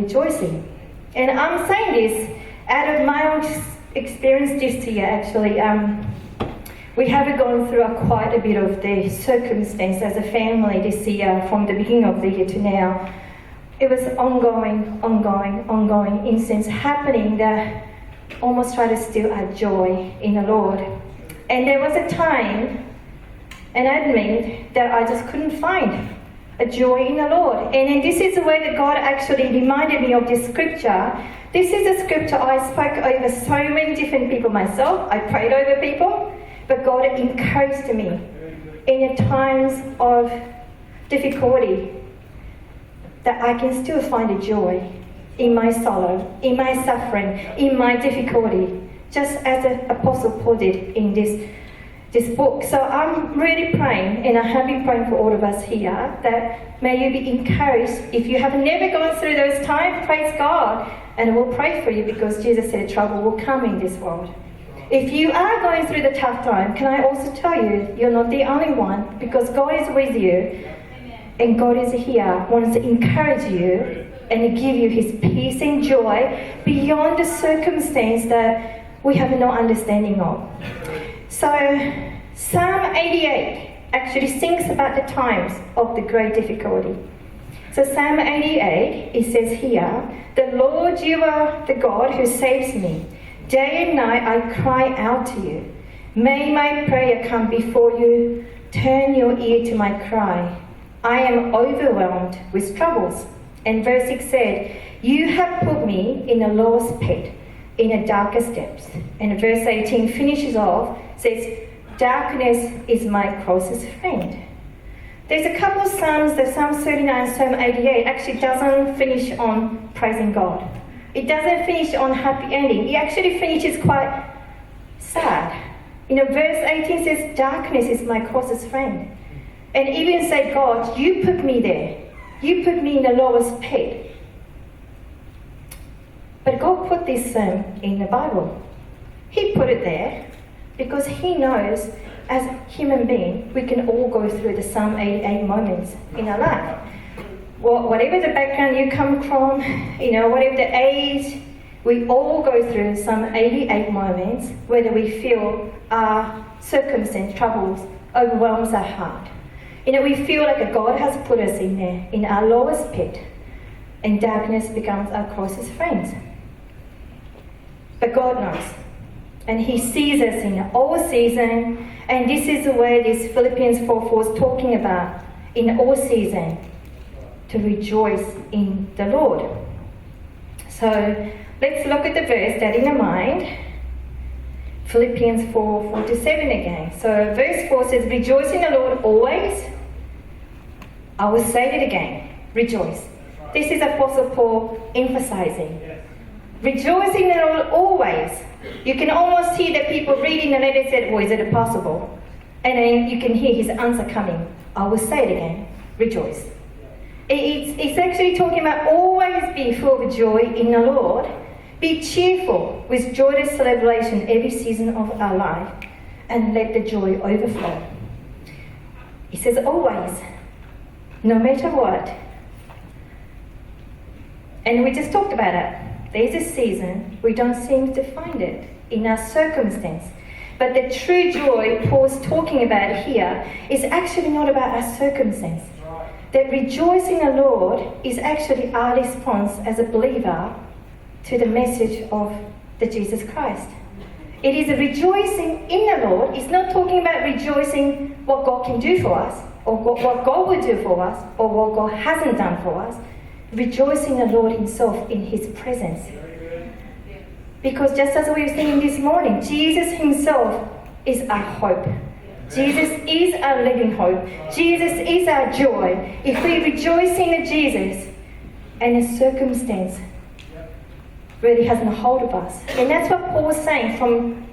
rejoicing. And I'm saying this out of my own experience this year, actually. We have gone through quite a bit of the circumstance as a family this year, from the beginning of the year to now. It was ongoing incidents happening that almost try to steal our joy in the Lord. And there was a time, and I admit, that I just couldn't find a joy in the Lord. And then this is the way that God actually reminded me of this scripture. This is a scripture I spoke over so many different people myself. I prayed over people, but God encouraged me in times of difficulty that I can still find a joy in my sorrow, in my suffering, in my difficulty, just as the Apostle Paul did in this book. So I'm really praying, and I have been praying for all of us here, that may you be encouraged. If you have never gone through those times, praise God, and we'll pray for you, because Jesus said trouble will come in this world. If you are going through the tough time, can I also tell you, you're not the only one, because God is with you, and God is here, wants to encourage you and give you His peace and joy beyond the circumstance that we have no understanding of. So Psalm 88 actually sings about the times of the great difficulty. So Psalm 88, it says here, "The Lord, you are the God who saves me. Day and night I cry out to you. May my prayer come before you. Turn your ear to my cry. I am overwhelmed with troubles." And verse 6 said, "You have put me in the lowest pit, in the darkest depths." And verse 18 finishes off, says, "Darkness is my closest friend." There's a couple of Psalms, the Psalm 39 and Psalm 88 actually doesn't finish on praising God. It doesn't finish on happy ending. It actually finishes quite sad. Verse 18 says, "Darkness is my closest friend." And even say, "God, you put me there. You put me in the lowest pit." But God put this in the Bible. He put it there because He knows, as human beings, we can all go through the Psalm 88 moments in our life. Well, whatever the background you come from, whatever the age, we all go through some 88 moments, whether we feel our circumstance, troubles, overwhelms our heart. We feel like God has put us in there, in our lowest pit, and darkness becomes our closest friends. But God knows, and He sees us in all season, and this is the way this Philippians 4:4 is talking about, in all season, to rejoice in the Lord. So let's look at the verse that in your mind, Philippians 4:4-7 again. So verse 4 says, "Rejoice in the Lord always." I will say it again, rejoice. This is Apostle Paul emphasizing. Rejoice in the Lord always. You can almost hear the people reading the letter said, "Well, is it possible?" And then you can hear his answer coming. I will say it again, rejoice. It's actually talking about always be full of joy in the Lord. Be cheerful with joyous celebration every season of our life, and let the joy overflow. He says always, no matter what. And we just talked about it. There's a season we don't seem to find it in our circumstance. But the true joy Paul's talking about here is actually not about our circumstance. That rejoice in the Lord is actually our response as a believer to the message of the Jesus Christ. It is a rejoicing in the Lord. It's not talking about rejoicing what God can do for us, or what God will do for us, or what God hasn't done for us. Rejoicing the Lord Himself in His presence. Because just as we were saying this morning, Jesus Himself is our hope. Jesus is our living hope. Jesus is our joy. If we rejoice in Jesus, and a circumstance really has no hold of us. And that's what Paul's saying from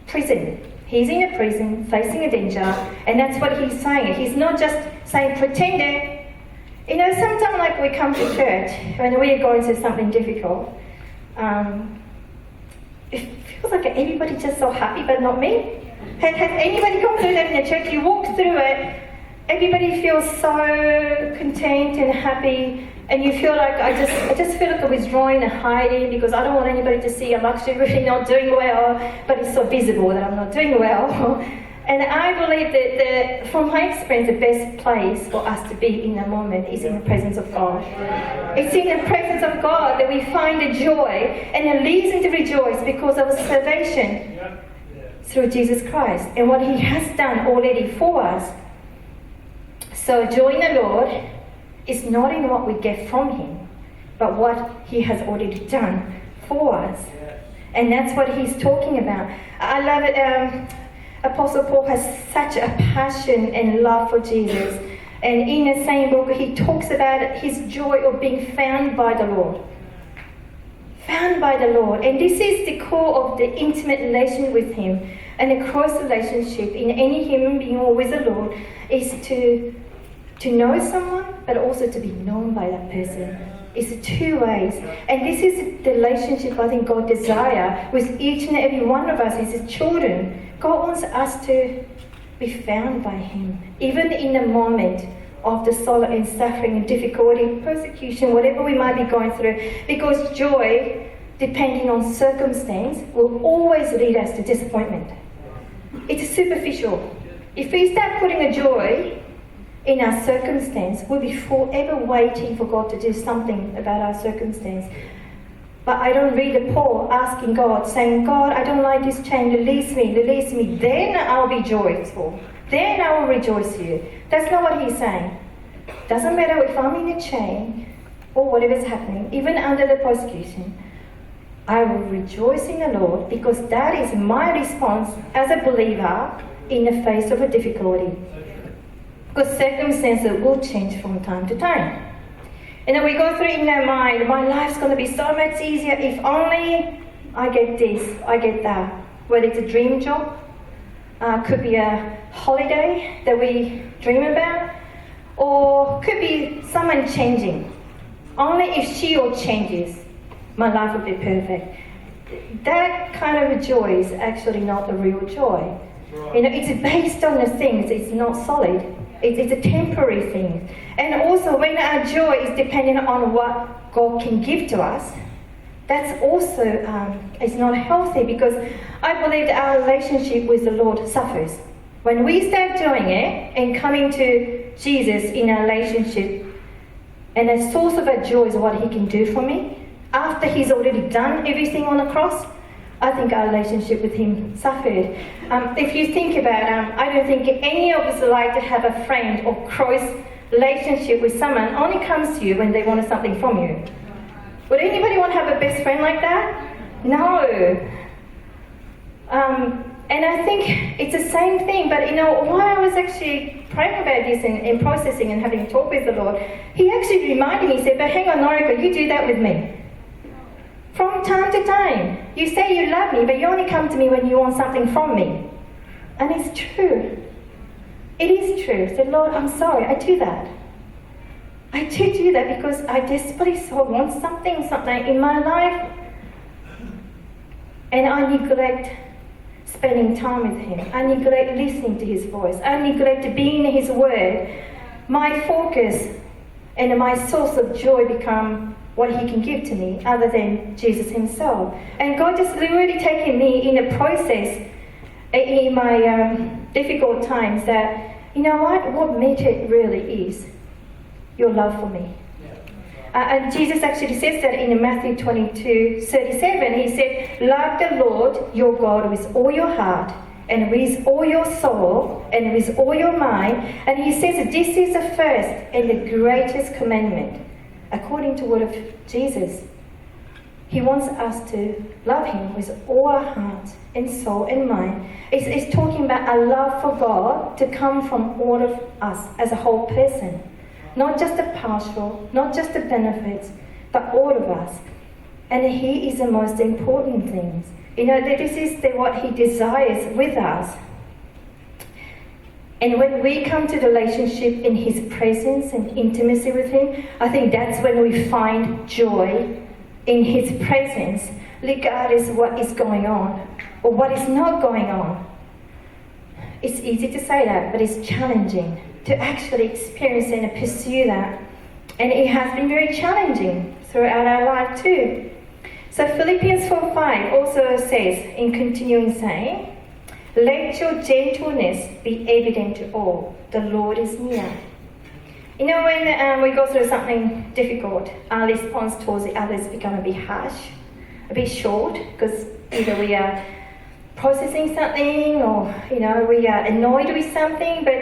prison. He's in a prison, facing a danger, and that's what he's saying. He's not just saying, pretend it. Sometimes like we come to church, when we are going through something difficult, it feels like everybody's just so happy, but not me. Has anybody come through that in the church? You walk through it, everybody feels so content and happy, and you feel like I just feel like I'm withdrawing and hiding because I don't want anybody to see I'm actually really not doing well, but it's so visible that I'm not doing well. And I believe that from my experience, the best place for us to be in a moment is in the presence of God. It's in the presence of God that we find the joy and a reason to rejoice because of salvation through Jesus Christ and what He has done already for us. So joy in the Lord is not in what we get from Him, but what He has already done for us. And that's what He's talking about. I love it. Apostle Paul has such a passion and love for Jesus. And in the same book, he talks about his joy of being found by the Lord. Found by the Lord. And this is the core of the intimate relation with Him. And a close relationship in any human being or with the Lord is to know someone, but also to be known by that person. It's two ways. And this is the relationship I think God desires with each and every one of us as His children. God wants us to be found by Him, even in a moment of the sorrow and suffering and difficulty, persecution, whatever we might be going through. Because joy, depending on circumstance, will always lead us to disappointment. It's superficial. If we start putting a joy in our circumstance, we'll be forever waiting for God to do something about our circumstance. But I don't read the Paul asking God, saying, God, I don't like this chain, release me, then I'll be joyful. Then I will rejoice you. That's not what he's saying. Doesn't matter if I'm in a chain or whatever's happening, even under the persecution, I will rejoice in the Lord because that is my response as a believer in the face of a difficulty. Because circumstances will change from time to time. And then we go through in our mind, my life's going to be so much easier if only I get this, I get that. Whether it's a dream job, could be a holiday that we dream about, or could be someone changing. Only if she all changes, my life will be perfect. That kind of joy is actually not the real joy. You know, it's based on the things, it's not solid. It's a temporary thing. And also when our joy is dependent on what God can give to us, that's also it's not healthy because I believe that our relationship with the Lord suffers. When we start doing it and coming to Jesus in a relationship, and the source of our joy is what He can do for me, after He's already done everything on the cross, I think our relationship with Him suffered. If you think about it, I don't think any of us like to have a friend or close relationship with someone only comes to you when they want something from you. Would anybody want to have a best friend like that? No. And I think it's the same thing, but you know, while I was actually praying about this and processing and having a talk with the Lord, He actually reminded me, He said, but hang on, Noriko, you do that with me. From time to time, you say you love me, but you only come to me when you want something from me. And it's true. It is true. I said, Lord, I'm sorry, I do that. I do that because I desperately so want something in my life. And I neglect spending time with Him. I neglect listening to His voice. I neglect being in His Word. My focus and my source of joy become what He can give to me other than Jesus Himself. And God just really taken me in a process in my difficult times that, you know what matter really is your love for me. And Jesus actually says that in Matthew 22:37. He said, love the Lord your God with all your heart and with all your soul and with all your mind. And He says this is the first and the greatest commandment according to the word of Jesus. He wants us to love Him with all our heart and soul and mind. It's talking about a love for God to come from all of us as a whole person. Not just the partial, not just the benefits, but all of us. And He is the most important thing. You know, that this is what He desires with us. And when we come to the relationship in His presence and intimacy with Him, I think that's when we find joy in His presence, regardless of what is going on or what is not going on. It's easy to say that, but it's challenging. to actually experience and pursue that. And it has been very challenging throughout our life too. So Philippians 4:5 also says, in continuing saying, let your gentleness be evident to all. The Lord is near. You know, when we go through something difficult, our response towards the others become a bit harsh, a bit short, because either we are processing something or, you know, we are annoyed with something. But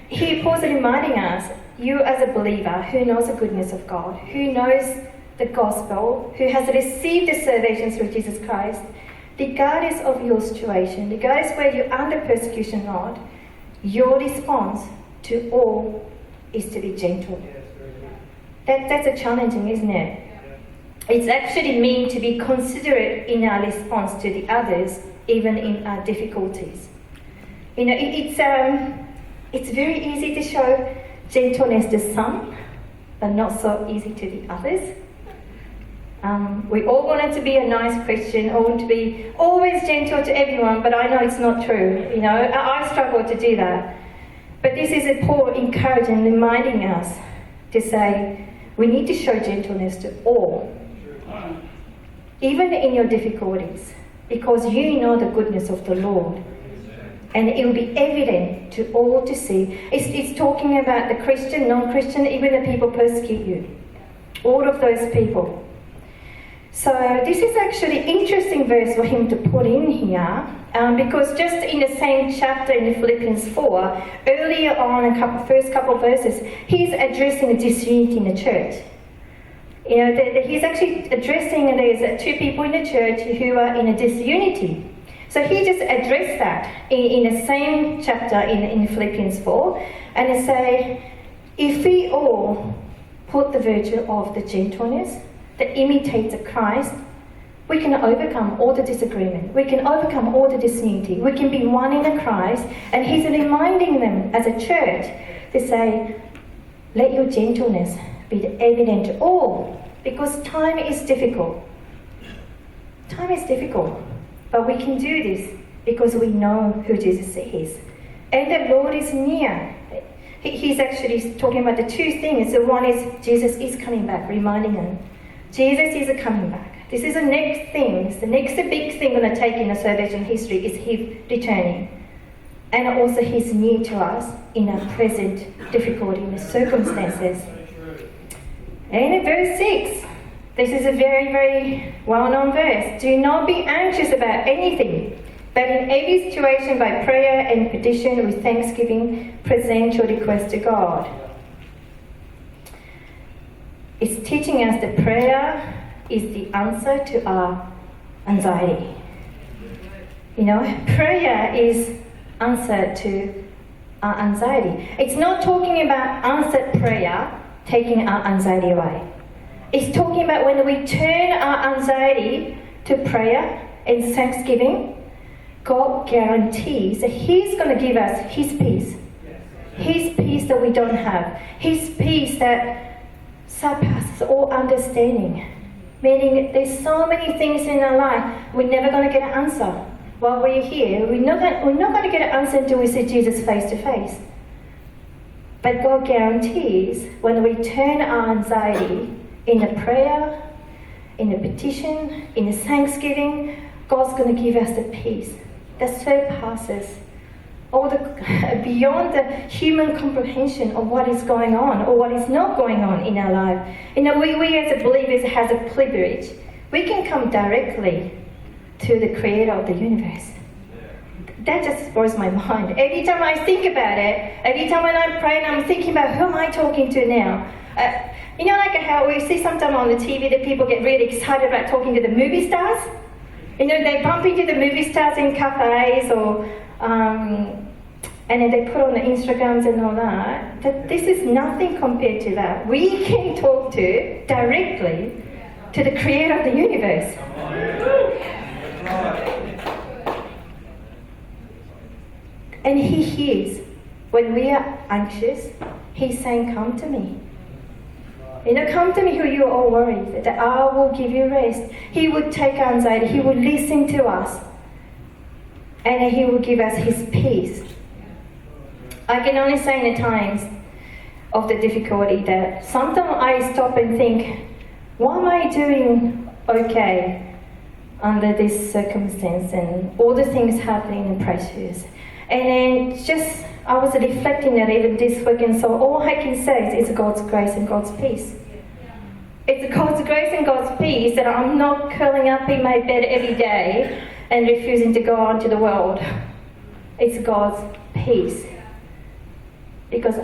here Paul's reminding us, you as a believer who knows the goodness of God, who knows the gospel, who has received the salvation through Jesus Christ, regardless of your situation, regardless where you're under persecution, Lord, your response to all is to be gentle. That's a challenging, isn't it? It's actually mean to be considerate in our response to the others, even in our difficulties. You know, it's very easy to show gentleness to some, but not so easy to the others. We all wanted to be a nice Christian, all want to be always gentle to everyone, but I know it's not true. You know, I struggle to do that. But this is Paul encouraging, reminding us to say, we need to show gentleness to all, even in your difficulties, because you know the goodness of the Lord. And it will be evident to all to see. It's talking about the Christian, non-Christian, even the people persecute you. All of those people. So this is actually an interesting verse for him to put in here, because just in the same chapter in Philippians 4, earlier on, first couple of verses, he's addressing the disunity in the church. You know, he's actually addressing there's two people in the church who are in a disunity. So he just addressed that in the same chapter in Philippians 4, and they say, if we all put the virtue of the gentleness that imitates of Christ, we can overcome all the disagreement. We can overcome all the disunity. We can be one in Christ. And he's reminding them as a church to say, let your gentleness be evident to all, because time is difficult. Time is difficult, but we can do this because we know who Jesus is. And the Lord is near. He's actually talking about the two things. The one is Jesus is coming back, reminding them. Jesus is coming back. This is the next thing. The next big thing going to take in the salvation history is Him returning. And also He's near to us in our present difficulty and circumstances. And in verse 6, this is a very, very well-known verse. Do not be anxious about anything, but in every situation by prayer and petition with thanksgiving, present your request to God. It's teaching us that prayer is the answer to our anxiety. You know, prayer is answer to our anxiety. It's not talking about answered prayer taking our anxiety away. It's talking about when we turn our anxiety to prayer and thanksgiving, God guarantees that He's going to give us His peace. His peace that we don't have. His peace that surpasses all understanding. Meaning there's so many things in our life we're never going to get an answer. While we're here, we're not going to get an answer until we see Jesus face to face. But God guarantees when we turn our anxiety in the prayer, in the petition, in the thanksgiving, God's going to give us the peace that surpasses all the beyond the human comprehension of what is going on or what is not going on in our life. You know, we as a believers has a privilege. We can come directly to the Creator of the universe. That just blows my mind. Every time I think about it, every time when I'm praying, I'm thinking about who am I talking to now? You know, like how we see sometimes on the TV that people get really excited about talking to the movie stars. You know, they bump into the movie stars in cafes or, and then they put on the Instagrams and all that. This is nothing compared to that. We can talk to directly to the Creator of the universe. And He hears when we are anxious. He's saying, come to me. You know, come to me who you are all worried, that I will give you rest. He would take our anxiety. He would listen to us. And He will give us His peace. I can only say in the times of the difficulty that sometimes I stop and think, why am I doing okay under this circumstance and all the things happening and pressures? And then just, I was reflecting that even this week, and so all I can say is it's God's grace and God's peace. It's God's grace and God's peace that I'm not curling up in my bed every day and refusing to go on to the world. It's God's peace. Because